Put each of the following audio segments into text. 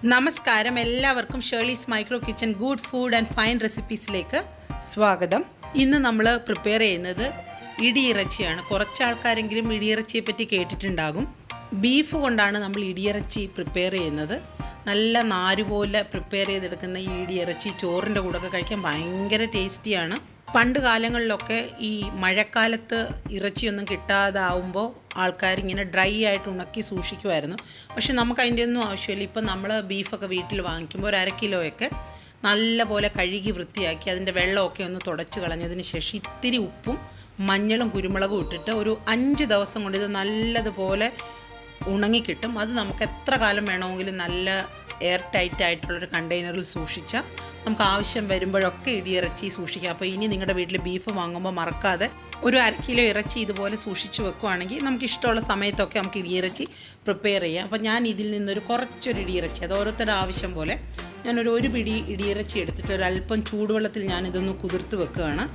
നമസ്കാരം എല്ലാവർക്കും Shirley's micro kitchen good food and fine റെസിപ്പീസിലേക്ക് സ്വാഗതം. ഇന്ന് നമ്മൾ പ്രിപ്പയർ ചെയ്യുന്നത് ഇടിയിറച്ചിയാണ്. കുറച്ച് ആൾക്കാരെങ്കിലും ഇടിയിറച്ചിയെ പറ്റി കേട്ടിട്ടുണ്ടാകും. ബീഫ് കൊണ്ടാണ് നമ്മൾ ഇടിയിറച്ചി പ്രിപ്പയർ ചെയ്യുന്നത്. നല്ല നാരുപോലെ പ്രിപ്പയർ ചെയ്തെടുക്കുന്ന ഈ ഇടിയിറച്ചി ചോറിൻ്റെ കൂടെയൊക്കെ കഴിക്കാൻ ഭയങ്കര ടേസ്റ്റിയാണ്. പണ്ട് കാലങ്ങളിലൊക്കെ ഈ മഴക്കാലത്ത് ഇറച്ചിയൊന്നും കിട്ടാതാവുമ്പോൾ ആൾക്കാരിങ്ങനെ ഡ്രൈ ആയിട്ട് ഉണക്കി സൂക്ഷിക്കുമായിരുന്നു. പക്ഷെ നമുക്ക് അതിൻ്റെ ഒന്നും ആവശ്യമില്ല. ഇപ്പം നമ്മൾ ബീഫൊക്കെ വീട്ടിൽ വാങ്ങിക്കുമ്പോൾ ഒരു 1/2 കിലോയൊക്കെ നല്ലപോലെ കഴുകി വൃത്തിയാക്കി അതിൻ്റെ വെള്ളമൊക്കെ ഒന്ന് തുടച്ച് കളഞ്ഞതിന് ശേഷം ഇത്തിരി ഉപ്പും മഞ്ഞളും കുരുമുളകും ഇട്ടിട്ട് ഒരു 5 ദിവസം കൊണ്ട് ഇത് നല്ലതുപോലെ ഉണങ്ങിക്കിട്ടും. അത് നമുക്ക് എത്ര കാലം വേണമെങ്കിലും നല്ല എയർ ടൈറ്റ് ആയിട്ടുള്ളൊരു കണ്ടെയ്നറിൽ സൂക്ഷിച്ചാൽ നമുക്ക് ആവശ്യം വരുമ്പോഴൊക്കെ ഇടിയിറച്ചി സൂക്ഷിക്കാം. അപ്പോൾ ഇനി നിങ്ങളുടെ വീട്ടിൽ ബീഫ് വാങ്ങുമ്പോൾ മറക്കാതെ ഒരു 1/2 കിലോ ഇറച്ചി ഇതുപോലെ സൂക്ഷിച്ച് വെക്കുകയാണെങ്കിൽ നമുക്ക് ഇഷ്ടമുള്ള സമയത്തൊക്കെ നമുക്ക് ഇടിയിറച്ചി പ്രിപ്പയർ ചെയ്യാം. അപ്പോൾ ഞാൻ ഇതിൽ നിന്നൊരു കുറച്ചൊരു ഇടിയിറച്ചി, അത് ഓരോരുത്തരുടെ ആവശ്യം പോലെ ഒരു പിടി ഇടിയിറച്ചി എടുത്തിട്ട് ഒരല്പം ചൂടുവെള്ളത്തിൽ ഞാനിതൊന്ന് കുതിർത്ത് വെക്കുകയാണ്.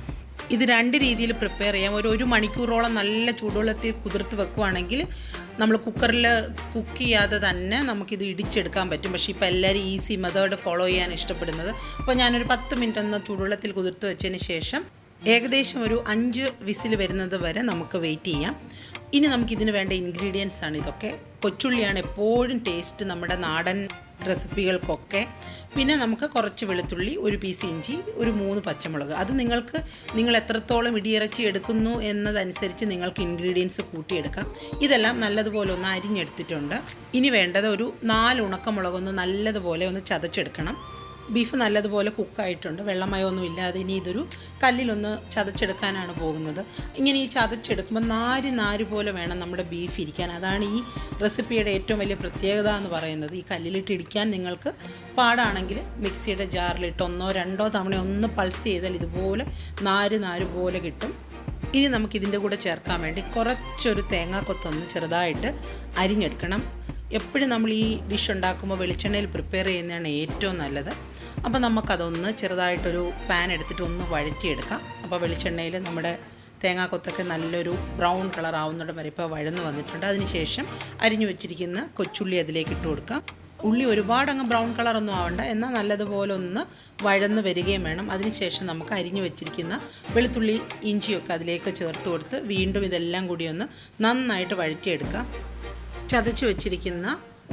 ഇത് 2 രീതിയിൽ പ്രിപ്പയർ ചെയ്യാം. ഒരു മണിക്കൂറോളം നല്ല ചൂടുവെള്ളത്തിൽ കുതിർത്ത് വെക്കുകയാണെങ്കിൽ നമ്മൾ കുക്കറിൽ കുക്ക് ചെയ്യാതെ തന്നെ നമുക്കിത് ഇടിച്ചെടുക്കാൻ പറ്റും. പക്ഷേ ഇപ്പോൾ എല്ലാവരും ഈസി മെത്തേഡ് ഫോളോ ചെയ്യാൻ ഇഷ്ടപ്പെടുന്നത്. അപ്പോൾ ഞാനൊരു 10 മിനിറ്റ് ഒന്ന് ചൂടുവെള്ളത്തിൽ കുതിർത്ത് വെച്ചതിന് ശേഷം ഏകദേശം ഒരു 5 വിസിൽ വരുന്നത് വരെ നമുക്ക് വെയിറ്റ് ചെയ്യാം. ഇനി നമുക്കിതിന് വേണ്ട ഇൻഗ്രീഡിയൻസ് ആണ് ഇതൊക്കെ. കൊച്ചുള്ളിയാണ് എപ്പോഴും ടേസ്റ്റ് നമ്മുടെ നാടൻ റെസിപ്പികൾക്കൊക്കെ. പിന്നെ നമുക്ക് കുറച്ച് വെളുത്തുള്ളി, ഒരു പീസ് ഇഞ്ചി, ഒരു 3 പച്ചമുളക്. അത് നിങ്ങൾ എത്രത്തോളം ഇടിയിറച്ചി എടുക്കുന്നു എന്നതനുസരിച്ച് നിങ്ങൾക്ക് ഇൻഗ്രീഡിയൻസ് കൂട്ടിയെടുക്കാം. ഇതെല്ലാം നല്ലതുപോലെ ഒന്ന് അരിഞ്ഞെടുത്തിട്ടുണ്ട്. ഇനി വേണ്ടത് ഒരു 4 ഉണക്കമുളകൊന്ന് നല്ലതുപോലെ ഒന്ന് ചതച്ചെടുക്കണം. ബീഫ് നല്ലതുപോലെ കുക്കായിട്ടുണ്ട്, വെള്ളമയമൊന്നും ഇല്ലാതെ. ഇനി ഇതൊരു കല്ലിലൊന്ന് ചതച്ചെടുക്കാനാണ് പോകുന്നത്. ഇങ്ങനെ ഈ ചതച്ചെടുക്കുമ്പോൾ നാര് പോലെ വേണം നമ്മുടെ ബീഫ് ഇരിക്കാൻ. അതാണ് ഈ റെസിപ്പിയുടെ ഏറ്റവും വലിയ പ്രത്യേകത എന്ന് പറയുന്നത്. ഈ കല്ലിലിട്ട് ഇടിക്കാൻ നിങ്ങൾക്ക് പാടാണെങ്കിൽ മിക്സിയുടെ ജാറിലിട്ട് 1-2 തവണ ഒന്ന് പൾസ് ചെയ്താൽ ഇതുപോലെ നാര് പോലെ കിട്ടും. ഇനി നമുക്കിതിൻ്റെ കൂടെ ചേർക്കാൻ വേണ്ടി കുറച്ചൊരു തേങ്ങാക്കൊത്തൊന്ന് ചെറുതായിട്ട് അരിഞ്ഞെടുക്കണം. എപ്പോഴും നമ്മൾ ഈ ഡിഷ് ഉണ്ടാക്കുമ്പോൾ വെളിച്ചെണ്ണയിൽ പ്രിപ്പയർ ചെയ്യുന്നതാണ് ഏറ്റവും നല്ലത്. അപ്പോൾ നമുക്കതൊന്ന് ചെറുതായിട്ടൊരു പാൻ എടുത്തിട്ട് ഒന്ന് വഴറ്റിയെടുക്കാം. അപ്പോൾ വെളിച്ചെണ്ണയിൽ നമ്മുടെ തേങ്ങാക്കൊത്തൊക്കെ നല്ലൊരു ബ്രൗൺ കളർ ആവുന്നിടം വരെ ഇപ്പോൾ വഴന്ന് വന്നിട്ടുണ്ട്. അതിനുശേഷം അരിഞ്ഞു വെച്ചിരിക്കുന്ന കൊച്ചുള്ളി അതിലേക്ക് ഇട്ട് കൊടുക്കാം. ഉള്ളി ഒരുപാടങ്ങ് ബ്രൗൺ കളറൊന്നും ആവണ്ട, എന്നാൽ നല്ലതുപോലെ ഒന്ന് വഴന്ന് വരികയും വേണം. അതിനുശേഷം നമുക്ക് അരിഞ്ഞു വെച്ചിരിക്കുന്ന വെളുത്തുള്ളി ഇഞ്ചിയൊക്കെ അതിലേക്ക് ചേർത്ത് കൊടുത്ത് വീണ്ടും ഇതെല്ലാം കൂടി ഒന്ന് നന്നായിട്ട് വഴറ്റിയെടുക്കാം. ചതച്ച് വെച്ചിരിക്കുന്ന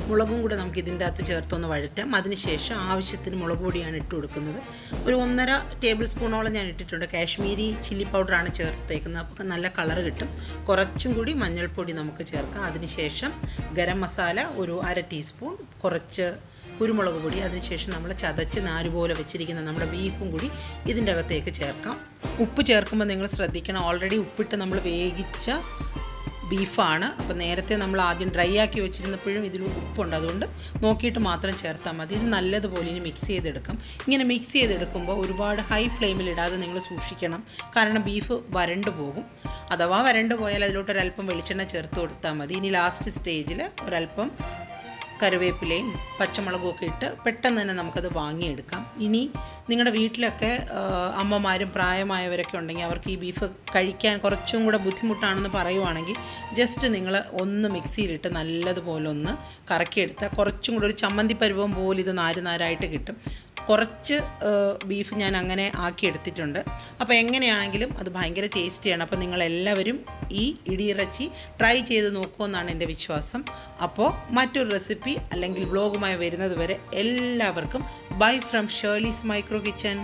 മുളകും കൂടെ നമുക്ക് ഇതിൻ്റെ അകത്ത് ചേർത്തൊന്ന് വഴറ്റാം. അതിനുശേഷം ആവശ്യത്തിന് മുളക് പൊടിയാണ് ഇട്ട് കൊടുക്കുന്നത്. ഒരു 1.5 ടേബിൾ സ്പൂണോളം ഞാൻ ഇട്ടിട്ടുണ്ട്. കാശ്മീരി ചില്ലി പൗഡറാണ് ചേർത്തേക്കുന്നത്. അപ്പോൾ നല്ല കളർ കിട്ടും. കുറച്ചും കൂടി മഞ്ഞൾപ്പൊടി നമുക്ക് ചേർക്കാം. അതിനുശേഷം ഗരം മസാല ഒരു 1/2 ടീസ്പൂൺ, കുറച്ച് കുരുമുളക് പൊടി, അതിനുശേഷം നമ്മൾ ചതച്ച് നാരുപോലെ വെച്ചിരിക്കുന്ന നമ്മുടെ ബീഫും കൂടി ഇതിൻ്റെ അകത്തേക്ക് ചേർക്കാം. ഉപ്പ് ചേർക്കുമ്പോൾ നിങ്ങൾ ശ്രദ്ധിക്കണം, ഓൾറെഡി ഉപ്പിട്ട് നമ്മൾ വേവിച്ച ബീഫാണ്. അപ്പോൾ നേരത്തെ നമ്മൾ ആദ്യം ഡ്രൈ ആക്കി വെച്ചിരുന്നപ്പോഴും ഇതിൽ ഉപ്പുണ്ട്, അതുകൊണ്ട് നോക്കിയിട്ട് മാത്രം ചേർത്താൽ മതി. ഇത് നല്ലതുപോലെ ഇനി മിക്സ് ചെയ്തെടുക്കാം. ഇങ്ങനെ മിക്സ് ചെയ്തെടുക്കുമ്പോൾ ഒരുപാട് ഹൈ ഫ്ലെയിമിലിടാതെ നിങ്ങൾ സൂക്ഷിക്കണം, കാരണം ബീഫ് വരണ്ടു പോകും. അഥവാ വരണ്ടു പോയാൽ അതിലോട്ടൊരല്പം വെളിച്ചെണ്ണ ചേർത്ത് കൊടുത്താൽ മതി. ഇനി ലാസ്റ്റ് സ്റ്റേജിൽ ഒരല്പം കറിവേപ്പിലയും പച്ചമുളകും ഒക്കെ ഇട്ട് പെട്ടെന്ന് തന്നെ നമുക്കത് വാങ്ങിയെടുക്കാം. ഇനി നിങ്ങളുടെ വീട്ടിലൊക്കെ അമ്മമാരും പ്രായമായവരൊക്കെ ഉണ്ടെങ്കിൽ അവർക്ക് ഈ ബീഫ് കഴിക്കാൻ കുറച്ചും കൂടെ ബുദ്ധിമുട്ടാണെന്ന് പറയുവാണെങ്കിൽ ജസ്റ്റ് നിങ്ങൾ ഒന്ന് മിക്സിയിലിട്ട് നല്ലതുപോലെ ഒന്ന് കറക്കിയെടുത്താൽ കുറച്ചും കൂടെ ഒരു ചമ്മന്തി പരുവം പോലെ ഇത് നാരായിട്ട് കിട്ടും. കുറച്ച് ബീഫ് ഞാൻ അങ്ങനെ ആക്കിയെടുത്തിട്ടുണ്ട്. അപ്പോൾ എങ്ങനെയാണെങ്കിലും അത് ഭയങ്കര ടേസ്റ്റിയാണ്. അപ്പോൾ നിങ്ങളെല്ലാവരും ഈ ഇടിയിറച്ചി ട്രൈ ചെയ്ത് നോക്കുമെന്നാണ് എൻ്റെ വിശ്വാസം. അപ്പോൾ മറ്റൊരു റെസിപ്പി അല്ലെങ്കിൽ വ്ലോഗുമായി വരുന്നത് വരെ എല്ലാവർക്കും bye from Shirley's micro kitchen.